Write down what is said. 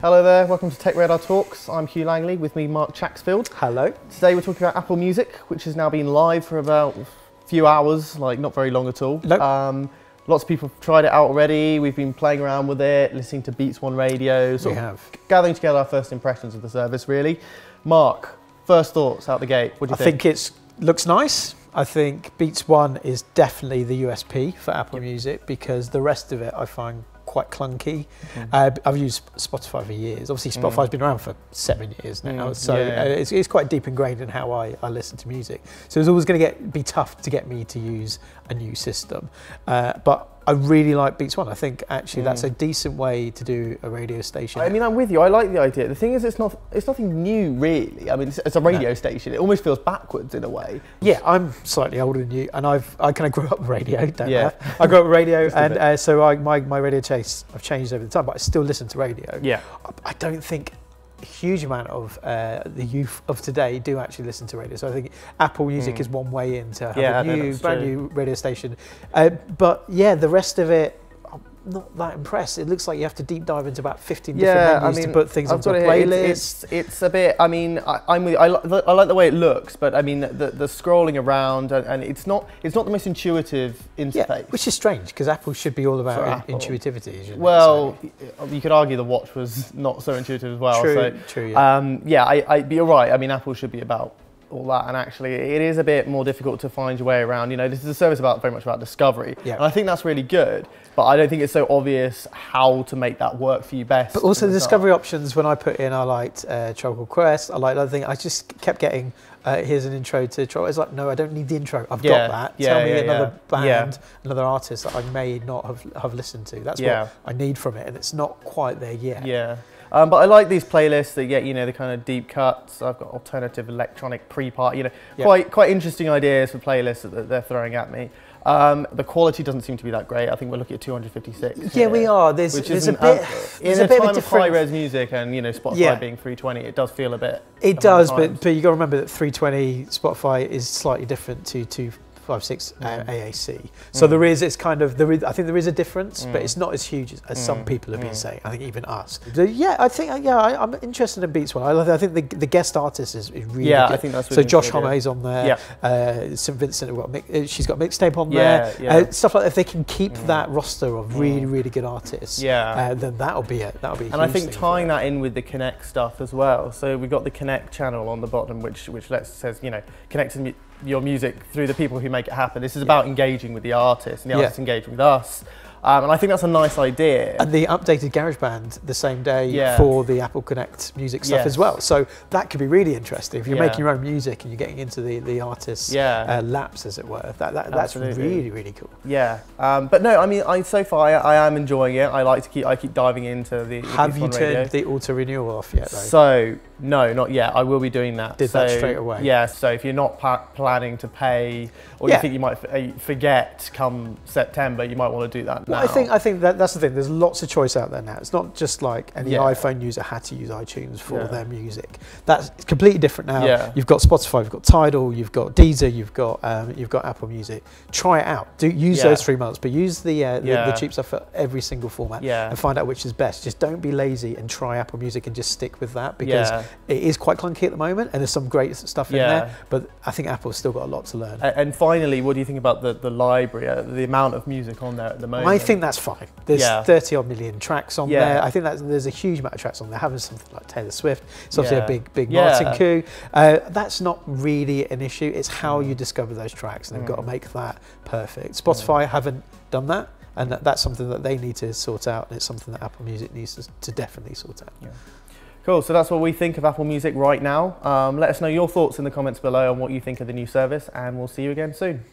Hello there, welcome to TechRadar Talks. I'm Hugh Langley, with me Mark Chaxfield. Hello. Today we're talking about Apple Music, which has now been live for about a few hours, like not very long at all. Nope. Lots of people have tried it out already. We've been playing around with it, listening to Beats One radio, gathering together our first impressions of the service really. Mark, first thoughts out the gate, what do you think? I think it looks nice. I think Beats One is definitely the USP for Apple Music because the rest of it I find quite clunky. I've used Spotify for years. Obviously Spotify's been around for 7 years now, so it's quite deep ingrained in how I listen to music. So it's always going to be tough to get me to use a new system. But I really like Beats One. I think actually that's a decent way to do a radio station. I mean, I'm with you. I like the idea. The thing is, it's nothing new really. I mean, it's a radio station. It almost feels backwards in a way. Yeah, I'm slightly older than you, and I kind of grew up with radio. I grew up with radio, and so my radio taste I've changed over the time, but I still listen to radio. Yeah, I don't think a huge amount of the youth of today do actually listen to radio. So I think Apple Music is one way in to have a brand new radio station. But yeah, the rest of it, I'm not that impressed. It looks like you have to deep dive into about 15 different menus to put things onto a playlist. It's a bit, I mean, I like the way it looks, but I mean, the scrolling around, and it's not the most intuitive interface. Yeah, which is strange, because Apple should be all about intuitivity. Well, you could argue the watch was not so intuitive as well. True, yeah. Yeah, but you're right. I mean, Apple should be about all that, and actually it is a bit more difficult to find your way around. You know, this is a service very much about discovery, and I think that's really good, but I don't think it's so obvious how to make that work for you best. But also the discovery options, when I put in, I liked Tropical Quest, I liked other things. I just kept getting here's an intro to Tropical. It's like, no, I don't need the intro, I've got that. Tell me another band, another artist that I may not have listened to. That's what I need from it, and it's not quite there yet. But I like these playlists that get, you know, the kind of deep cuts. I've got alternative electronic pre-part, you know, quite interesting ideas for playlists that they're throwing at me. The quality doesn't seem to be that great. I think we're looking at 256. Yeah, we are. There's a bit in a time of high-res music, and you know, Spotify being 320, it does feel a bit. It does, but you got to remember that 320 Spotify is slightly different to 256 AAC. So there is, it's kind of, I think there is a difference, but it's not as huge as some people have been saying. I think even us. I think, I'm interested in Beats One. I think the guest artist is really good. I think that's really so Josh Homme's on there. St. Vincent, she's got a mixtape on there. Stuff like that. If they can keep that roster of really good artists, then that'll be it. That'll be. And I think tying that in with the Connect stuff as well. So we've got the Connect channel on the bottom, which says, you know, connecting your music through the people who make it happen. This is about engaging with the artist, and the artist engaging with us. And I think that's a nice idea. And the updated GarageBand the same day for the Apple Connect music stuff as well. So that could be really interesting. If you're making your own music and you're getting into the artist's laps, as it were. That's really cool. Yeah. But no, I mean, so far I am enjoying it. I keep diving into the. Have you turned the auto renewal off yet, though? So no, not yet. I will be doing that. Did that straight away? Yeah. So if you're not planning to pay, or you think you might forget come September, you might want to do that now. Well, I think that's the thing. There's lots of choice out there now. It's not just like any iPhone user had to use iTunes for their music. That's completely different now. You've got Spotify, you've got Tidal, you've got Deezer, you've got Apple Music. Try it out. Use those 3 months, but use the cheap stuff for every single format and find out which is best. Just don't be lazy and try Apple Music and just stick with that, because it is quite clunky at the moment, and there's some great stuff in there. But I think Apple's still got a lot to learn. And finally, what do you think about the library, the amount of music on there at the moment? I think that's fine. There's 30 odd million tracks on there. I think there's a huge amount of tracks on there. Having something like Taylor Swift, it's obviously a big Martin coup. That's not really an issue. It's how you discover those tracks, and they've got to make that perfect. Spotify haven't done that, and that's something that they need to sort out, and it's something that Apple Music needs to definitely sort out. Cool, so that's what we think of Apple Music right now. Let us know your thoughts in the comments below on what you think of the new service, and we'll see you again soon.